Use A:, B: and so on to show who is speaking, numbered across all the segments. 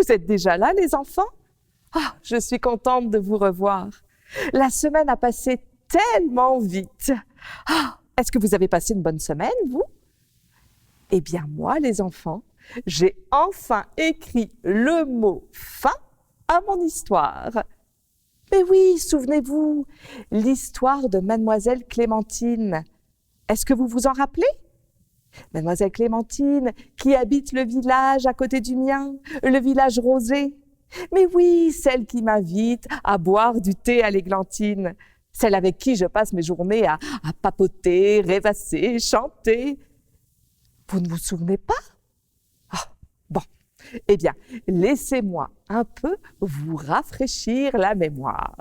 A: Vous êtes déjà là, les enfants? Ah, je suis contente de vous revoir. La semaine a passé tellement vite. Ah, est-ce que vous avez passé une bonne semaine, vous? Eh bien, moi, les enfants, j'ai enfin écrit le mot « fin » à mon histoire. Mais oui, souvenez-vous, l'histoire de Mademoiselle Clémentine. Est-ce que vous vous en rappelez? Mademoiselle Clémentine, qui habite le village à côté du mien, le village rosé. Mais oui, celle qui m'invite à boire du thé à l'églantine. Celle avec qui je passe mes journées à papoter, rêvasser, chanter. Vous ne vous souvenez pas? Ah, bon, eh bien, laissez-moi un peu vous rafraîchir la mémoire.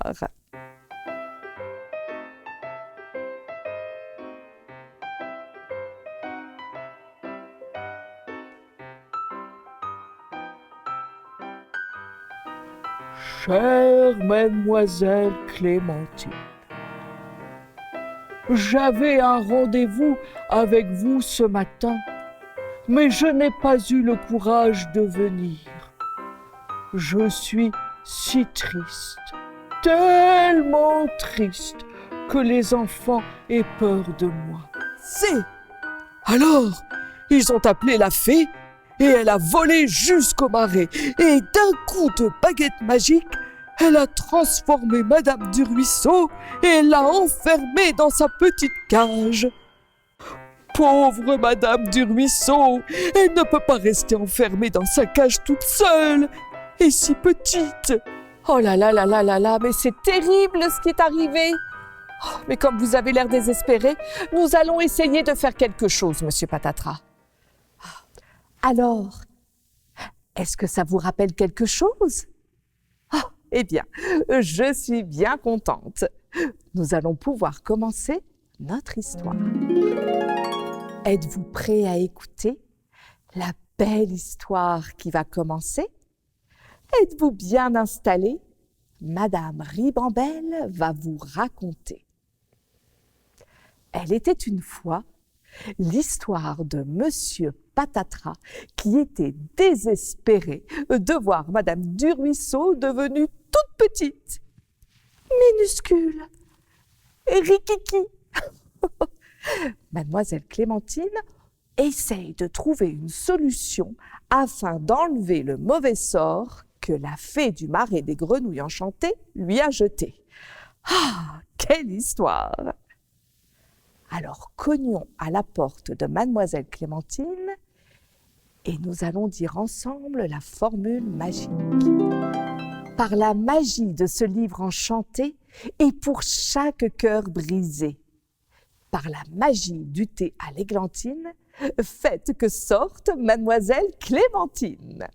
B: Chère mademoiselle Clémentine, j'avais un rendez-vous avec vous ce matin, mais je n'ai pas eu le courage de venir. Je suis si triste, tellement triste, que les enfants aient peur de moi.
C: Alors, ils ont appelé la fée et elle a volé jusqu'au marais. Et d'un coup de baguette magique, elle a transformé Madame du Ruisseau et l'a enfermée dans sa petite cage. Pauvre Madame du Ruisseau, elle ne peut pas rester enfermée dans sa cage toute seule et si petite.
A: Oh là là là là là là, mais c'est terrible ce qui est arrivé. Oh, mais comme vous avez l'air désespéré, nous allons essayer de faire quelque chose, Monsieur Patatras. Alors, est-ce que ça vous rappelle quelque chose? Oh, eh bien, je suis bien contente. Nous allons pouvoir commencer notre histoire. Êtes-vous prêts à écouter la belle histoire qui va commencer? Êtes-vous bien installés? Madame Ribambelle va vous raconter. Elle était une fois l'histoire de Monsieur Patatras qui était désespéré de voir Madame du Ruisseau devenue toute petite, minuscule, rikiki. Mademoiselle Clémentine essaye de trouver une solution afin d'enlever le mauvais sort que la fée du marais des grenouilles enchantées lui a jeté. Ah, quelle histoire! Alors cognons à la porte de Mademoiselle Clémentine et nous allons dire ensemble la formule magique. Par la magie de ce livre enchanté et pour chaque cœur brisé, par la magie du thé à l'églantine, faites que sorte Mademoiselle Clémentine.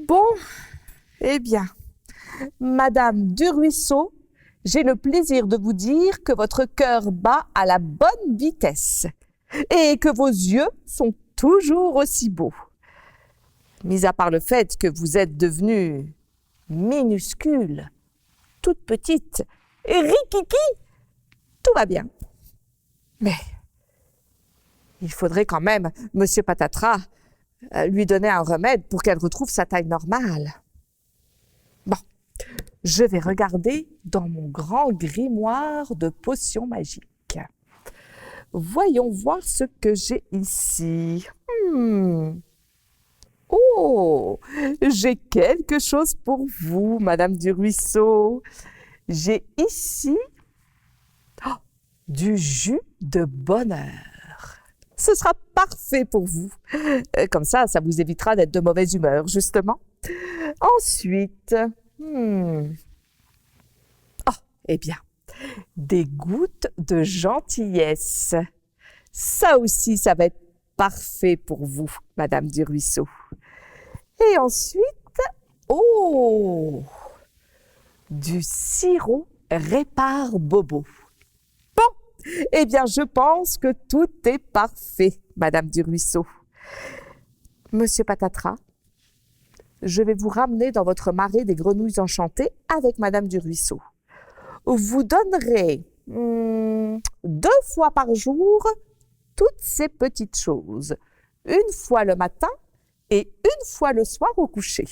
A: Bon, eh bien, Madame du Ruisseau, j'ai le plaisir de vous dire que votre cœur bat à la bonne vitesse et que vos yeux sont toujours aussi beaux. Mis à part le fait que vous êtes devenue minuscule, toute petite, et rikiki, tout va bien. Mais il faudrait quand même, Monsieur Patatras, lui donner un remède pour qu'elle retrouve sa taille normale. Bon, je vais regarder dans mon grand grimoire de potions magiques. Voyons voir ce que j'ai ici. Oh, j'ai quelque chose pour vous, Madame du Ruisseau. J'ai ici du jus de bonheur. Ce sera parfait pour vous. Comme ça vous évitera d'être de mauvaise humeur, justement. Ensuite, eh bien, des gouttes de gentillesse. Ça aussi, ça va être parfait pour vous, Madame du Ruisseau. Et ensuite, oh, du sirop répare bobo. Bon, eh bien, je pense que tout est parfait, Madame du Ruisseau. Monsieur Patatras, je vais vous ramener dans votre marais des grenouilles enchantées avec Madame du Ruisseau. Vous donnerez 2 fois par jour toutes ces petites choses. Une fois le matin et une fois le soir au coucher.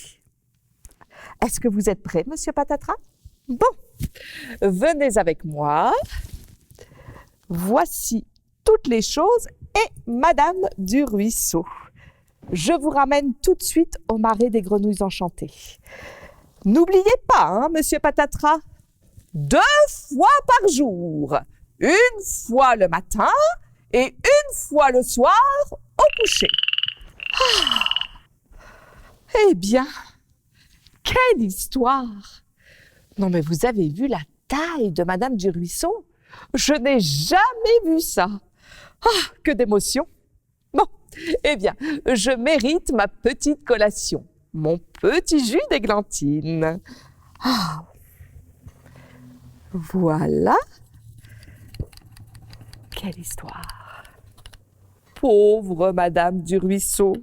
A: Est-ce que vous êtes prêt, Monsieur Patatras? Bon, venez avec moi. Voici toutes les choses et Madame du Ruisseau. Je vous ramène tout de suite au marais des grenouilles enchantées. N'oubliez pas, hein, Monsieur Patatras, 2 fois par jour. Une fois le matin et une fois le soir au coucher. Ah. Eh bien, quelle histoire! Non mais vous avez vu la taille de Madame du Ruisseau? Je n'ai jamais vu ça. Ah, que d'émotion! Bon, eh bien, je mérite ma petite collation, mon petit jus d'églantine. Ah, voilà. Quelle histoire! Pauvre Madame du Ruisseau!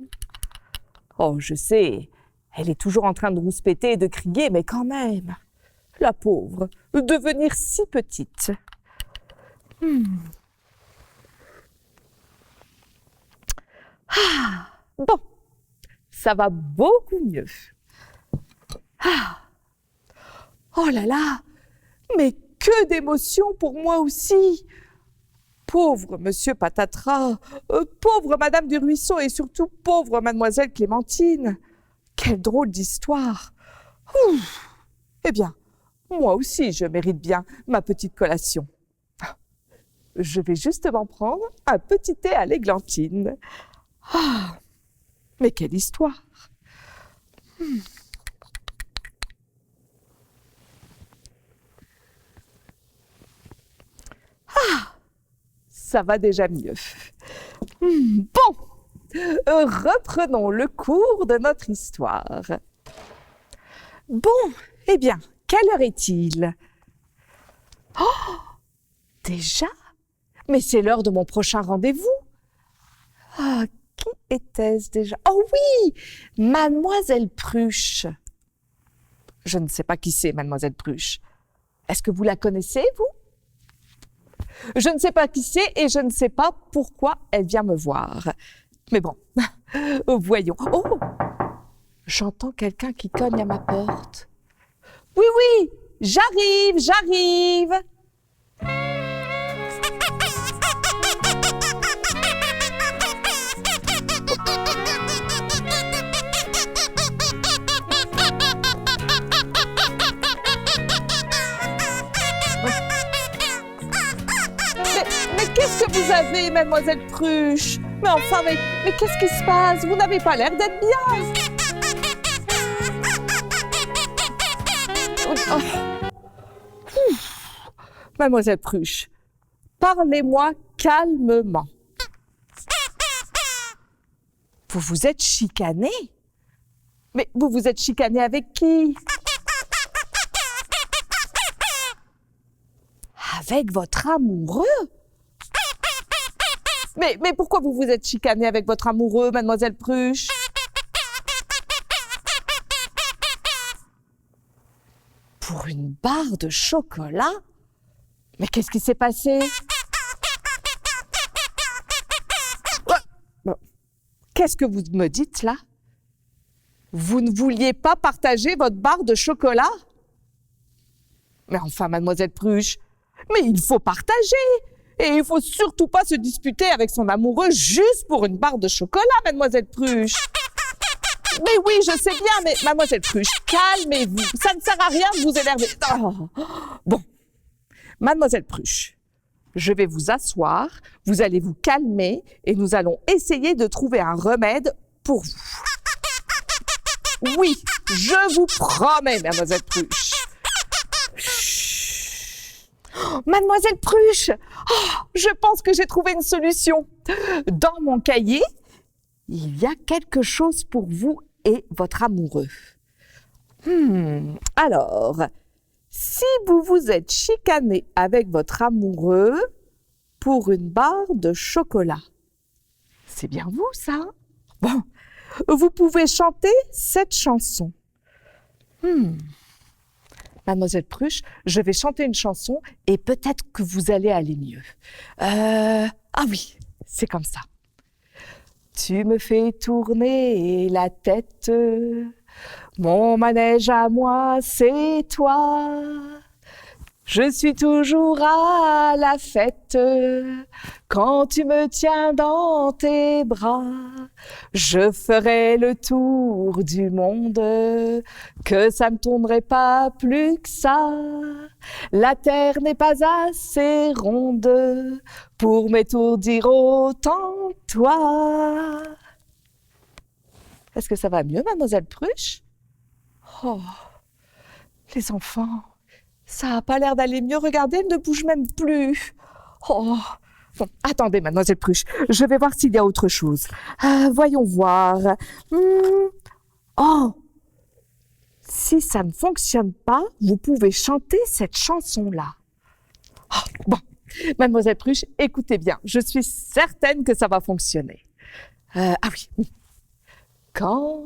A: Oh, je sais, elle est toujours en train de rouspéter et de crier, mais quand même, la pauvre, devenir si petite. Ah, bon, ça va beaucoup mieux. Ah. Oh là là, mais que d'émotions pour moi aussi. Pauvre Monsieur Patatras, pauvre Madame du Ruisseau et surtout pauvre Mademoiselle Clémentine. Quelle drôle d'histoire. Eh bien, moi aussi je mérite bien ma petite collation. Je vais justement prendre un petit thé à l'églantine. Ah, mais quelle histoire. Ah, ça va déjà mieux. Bon, reprenons le cours de notre histoire. Bon, eh bien, quelle heure est-il? Oh, déjà? Mais c'est l'heure de mon prochain rendez-vous. Ah, qui était-ce déjà? Oh oui, Mademoiselle Pruche. Je ne sais pas qui c'est, Mademoiselle Pruche. Est-ce que vous la connaissez, vous? Je ne sais pas qui c'est et je ne sais pas pourquoi elle vient me voir. Mais bon, voyons. Oh, j'entends quelqu'un qui cogne à ma porte. Oui, oui, j'arrive. Mais qu'est-ce que vous avez, Mademoiselle Pruche? Mais enfin, mais qu'est-ce qui se passe? Vous n'avez pas l'air d'être bien. Oh. Mademoiselle Pruche, parlez-moi calmement. Vous vous êtes chicanée? Mais vous vous êtes chicanée avec qui? Avec votre amoureux? Mais pourquoi vous vous êtes chicanée avec votre amoureux, Mademoiselle Pruche? Pour une barre de chocolat? Mais qu'est-ce qui s'est passé? Qu'est-ce que vous me dites là? Vous ne vouliez pas partager votre barre de chocolat? Mais enfin, Mademoiselle Pruche, mais il faut partager! Et il faut surtout pas se disputer avec son amoureux juste pour une barre de chocolat, Mademoiselle Pruche. Mais oui, je sais bien, mais Mademoiselle Pruche, calmez-vous. Ça ne sert à rien de vous énerver. Oh. Bon, Mademoiselle Pruche, je vais vous asseoir, vous allez vous calmer et nous allons essayer de trouver un remède pour vous. Oui, je vous promets, Mademoiselle Pruche. Chut. Mademoiselle Pruche, je pense que j'ai trouvé une solution. Dans mon cahier, il y a quelque chose pour vous et votre amoureux. Alors, si vous vous êtes chicané avec votre amoureux pour une barre de chocolat, c'est bien vous, ça? Bon, vous pouvez chanter cette chanson. Mademoiselle Pruche, je vais chanter une chanson et peut-être que vous allez aller mieux. Ah oui, c'est comme ça. Tu me fais tourner la tête, mon manège à moi, c'est toi. Je suis toujours à la fête quand tu me tiens dans tes bras. Je ferai le tour du monde, que ça ne tournerait pas plus que ça. La terre n'est pas assez ronde pour m'étourdir autant que toi. Est-ce que ça va mieux, Mademoiselle Pruche? Oh, les enfants, ça n'a pas l'air d'aller mieux. Regardez, elle ne bouge même plus. Oh, bon, attendez, Mademoiselle Pruche, je vais voir s'il y a autre chose. Voyons voir. Oh, si ça ne fonctionne pas, vous pouvez chanter cette chanson-là. Oh, bon, Mademoiselle Pruche, écoutez bien, je suis certaine que ça va fonctionner. Ah oui. Quand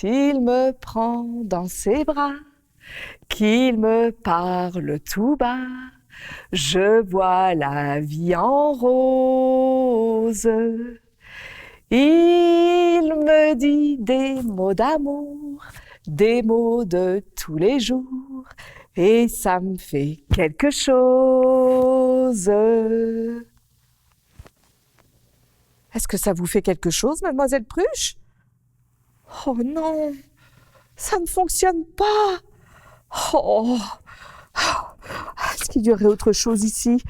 A: il me prend dans ses bras, qu'il me parle tout bas, je vois la vie en rose. Il me dit des mots d'amour, des mots de tous les jours, et ça me fait quelque chose. Est-ce que ça vous fait quelque chose, Mademoiselle Pruche? Oh non, ça ne fonctionne pas. Oh, est-ce qu'il y aurait autre chose ici?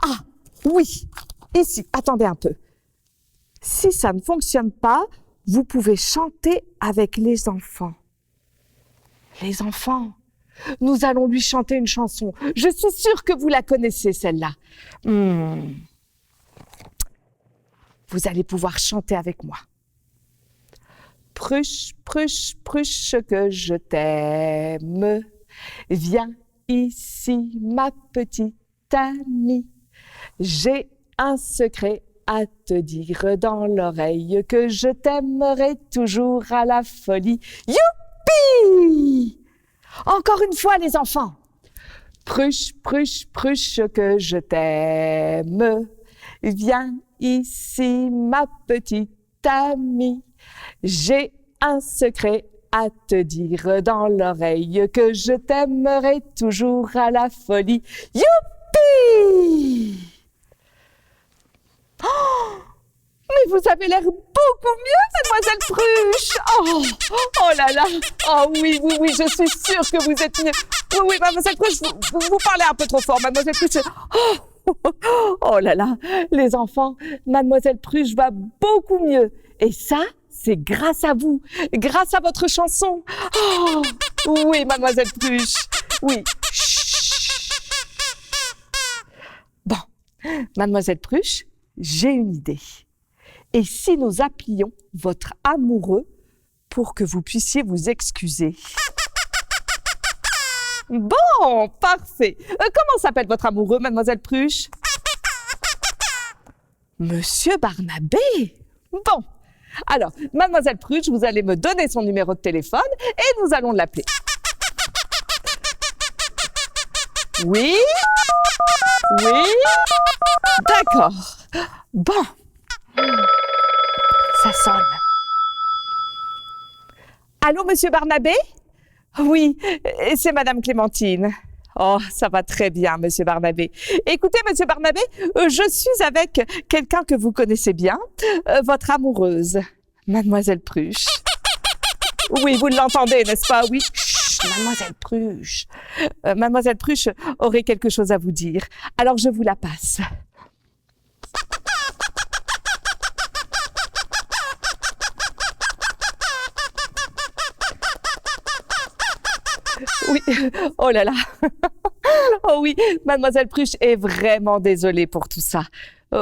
A: Ah, oui, ici, attendez un peu. Si ça ne fonctionne pas, vous pouvez chanter avec les enfants. Les enfants, nous allons lui chanter une chanson. Je suis sûre que vous la connaissez, celle-là. Vous allez pouvoir chanter avec moi. Pruche, Pruche, Pruche, que je t'aime. Viens ici, ma petite amie. J'ai un secret à te dire dans l'oreille, que je t'aimerai toujours à la folie. Youpi! Encore une fois, les enfants. Pruche, Pruche, Pruche, que je t'aime. Viens ici, ma petite amie. J'ai un secret à te dire dans l'oreille, que je t'aimerai toujours à la folie. Youpi! Oh, mais vous avez l'air beaucoup mieux, Mademoiselle Pruche. Oh là là. Oh oui, je suis sûre que vous êtes mieux. Oui, Mademoiselle Pruche, vous parlez un peu trop fort, Mademoiselle Pruche. Oh là là, les enfants, Mademoiselle Pruche va beaucoup mieux. Et ça, c'est grâce à vous, grâce à votre chanson. Oh, oui, Mademoiselle Pruche, oui. Bon, Mademoiselle Pruche, j'ai une idée. Et si nous appelions votre amoureux pour que vous puissiez vous excuser? Bon, parfait. Comment s'appelle votre amoureux, Mademoiselle Pruche? Monsieur Barnabé. Bon. Alors, Mademoiselle Pruche, vous allez me donner son numéro de téléphone et nous allons l'appeler. Oui? Oui? D'accord. Bon. Ça sonne. Allô, Monsieur Barnabé? Oui, c'est Madame Clémentine. Oh, ça va très bien, Monsieur Barnabé. Écoutez, Monsieur Barnabé, je suis avec quelqu'un que vous connaissez bien, votre amoureuse, Mademoiselle Pruche. Oui, vous l'entendez, n'est-ce pas? Oui. Chut, Mademoiselle Pruche. Mademoiselle Pruche aurait quelque chose à vous dire. Alors, je vous la passe. Oui, oh là là. Oh oui, mademoiselle Pruche est vraiment désolée pour tout ça.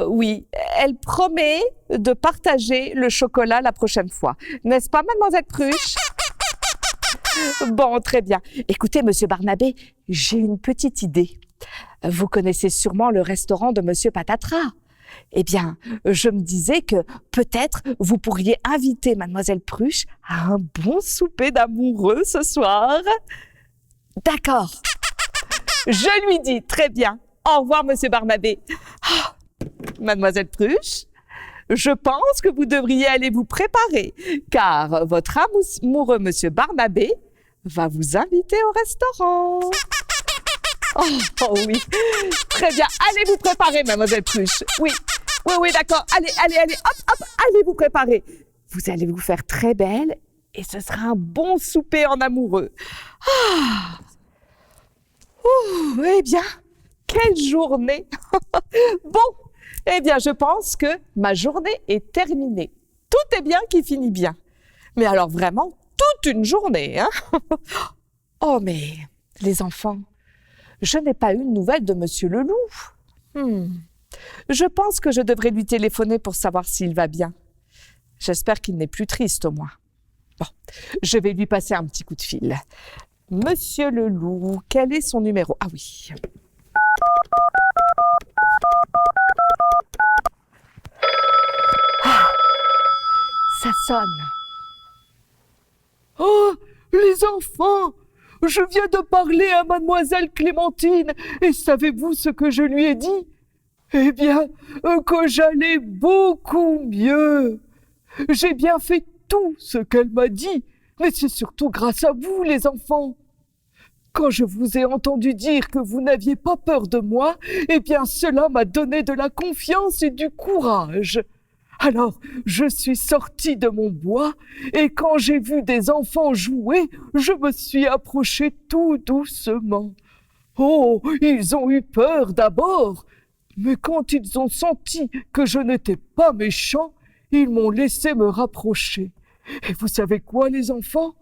A: Oui, elle promet de partager le chocolat la prochaine fois. N'est-ce pas, mademoiselle Pruche? Bon, très bien. Écoutez, monsieur Barnabé, j'ai une petite idée. Vous connaissez sûrement le restaurant de monsieur Patatras. Eh bien, je me disais que peut-être vous pourriez inviter mademoiselle Pruche à un bon souper d'amoureux ce soir. D'accord. Je lui dis, très bien. Au revoir, monsieur Barnabé. Ah, mademoiselle Pruche, je pense que vous devriez aller vous préparer, car votre amoureux monsieur Barnabé va vous inviter au restaurant. Oh oui, très bien. Allez vous préparer, mademoiselle Pruche. Oui, d'accord. Allez, hop, allez vous préparer. Vous allez vous faire très belle et ce sera un bon souper en amoureux. Ah. Eh bien, quelle journée. Bon, eh bien, je pense que ma journée est terminée. Tout est bien qui finit bien. Mais alors vraiment, toute une journée, hein. Oh, mais les enfants, je n'ai pas eu de nouvelles de monsieur Leloup. Je pense que je devrais lui téléphoner pour savoir s'il va bien. J'espère qu'il n'est plus triste au moins. Bon, je vais lui passer un petit coup de fil. Monsieur Leloup, quel est son numéro? Ah oui. Ah, ça sonne.
B: Oh, les enfants! Je viens de parler à mademoiselle Clémentine, et savez-vous ce que je lui ai dit? Eh bien, que j'allais beaucoup mieux. J'ai bien fait tout ce qu'elle m'a dit, mais c'est surtout grâce à vous, les enfants. Quand je vous ai entendu dire que vous n'aviez pas peur de moi, eh bien, cela m'a donné de la confiance et du courage. Alors, je suis sortie de mon bois, et quand j'ai vu des enfants jouer, je me suis approchée tout doucement. Oh, ils ont eu peur d'abord, mais quand ils ont senti que je n'étais pas méchant, ils m'ont laissé me rapprocher. Et vous savez quoi, les enfants?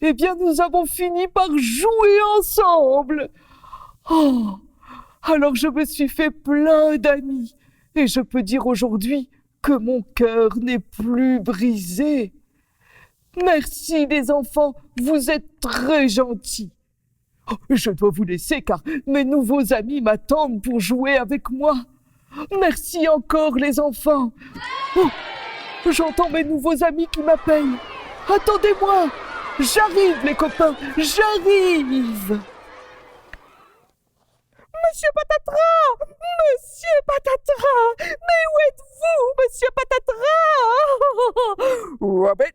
B: Eh bien, nous avons fini par jouer ensemble. Oh, alors je me suis fait plein d'amis, et je peux dire aujourd'hui que mon cœur n'est plus brisé. Merci, les enfants, vous êtes très gentils. Oh, je dois vous laisser car mes nouveaux amis m'attendent pour jouer avec moi. Merci encore, les enfants. Oh, j'entends mes nouveaux amis qui m'appellent. Attendez-moi, j'arrive, les copains, j'arrive.
A: Monsieur Patatras! Monsieur Patatras! Mais où êtes-vous, monsieur Patatras?
C: Oh, mais...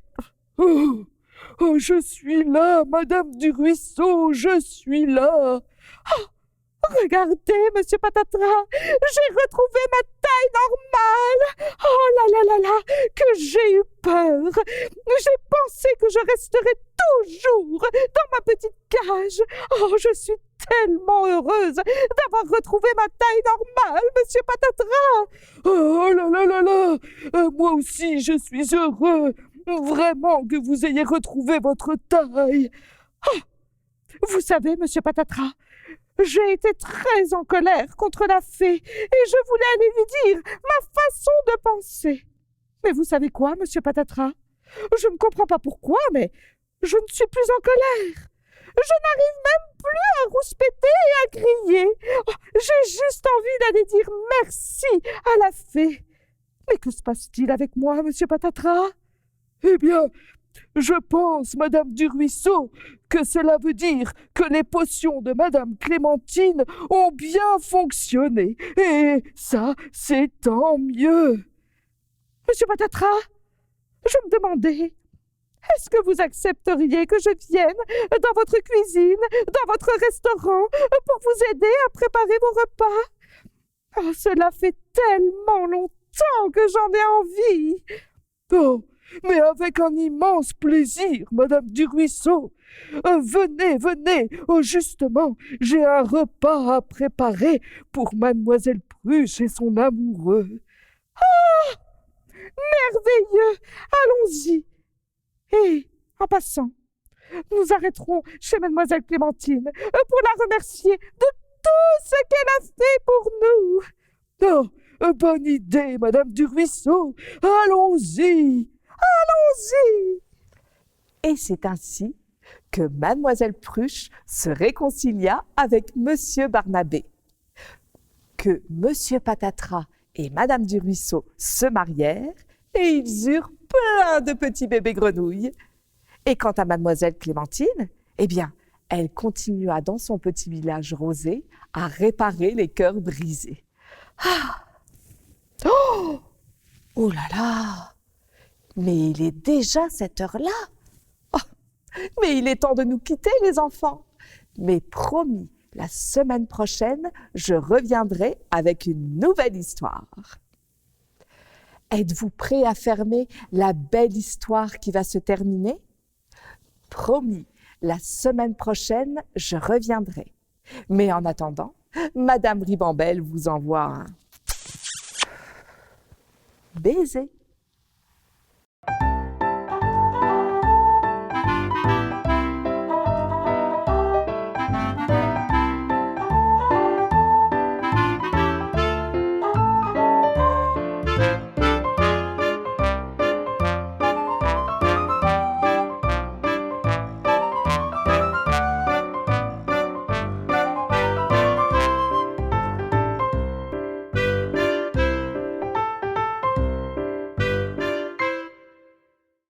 C: Oh, je suis là, madame du ruisseau, je suis là.
A: Oh, regardez, monsieur Patatras, j'ai retrouvé ma taille normale. Oh là, que j'ai eu peur. J'ai pensé que je resterais toujours dans ma petite cage. Oh, je suis tellement heureuse d'avoir retrouvé ma taille normale, monsieur Patatras.
C: Oh là, moi aussi je suis heureux, vraiment que vous ayez retrouvé votre taille.
A: Oh, vous savez, monsieur Patatras, j'ai été très en colère contre la fée et je voulais aller lui dire ma façon de penser. Mais vous savez quoi, monsieur Patatras? Je ne comprends pas pourquoi, mais je ne suis plus en colère. Je n'arrive même plus à rouspéter et à crier. Oh, j'ai juste envie d'aller dire merci à la fée. Mais que se passe-t-il avec moi, monsieur Patatras?
C: Eh bien, je pense, madame du ruisseau, que cela veut dire que les potions de madame Clémentine ont bien fonctionné. Et ça, c'est tant mieux.
A: Monsieur Patatras, je me demandais, est-ce que vous accepteriez que je vienne dans votre cuisine, dans votre restaurant, pour vous aider à préparer vos repas? Oh, cela fait tellement longtemps que j'en ai envie.
C: Oh, mais avec un immense plaisir, madame du ruisseau. Venez. Oh, justement, j'ai un repas à préparer pour mademoiselle Pruche et son amoureux.
A: Ah! Merveilleux! Allons-y. Et, en passant, nous arrêterons chez mademoiselle Clémentine pour la remercier de tout ce qu'elle a fait pour nous.
C: Oh, bonne idée, Madame du Ruisseau. Allons-y.
A: Allons-y. Et c'est ainsi que Mademoiselle Pruche se réconcilia avec Monsieur Barnabé, que Monsieur Patatras et Madame du Ruisseau se marièrent et ils eurent plein de petits bébés grenouilles. Et quant à Mademoiselle Clémentine, eh bien, elle continua dans son petit village rosé à réparer les cœurs brisés. Ah! Oh! Oh là là! Mais il est déjà cette heure-là. Oh! Mais il est temps de nous quitter, les enfants. Mais promis, la semaine prochaine, je reviendrai avec une nouvelle histoire. Êtes-vous prêts à fermer la belle histoire qui va se terminer? Promis, la semaine prochaine, je reviendrai. Mais en attendant, Madame Ribambelle vous envoie un baiser.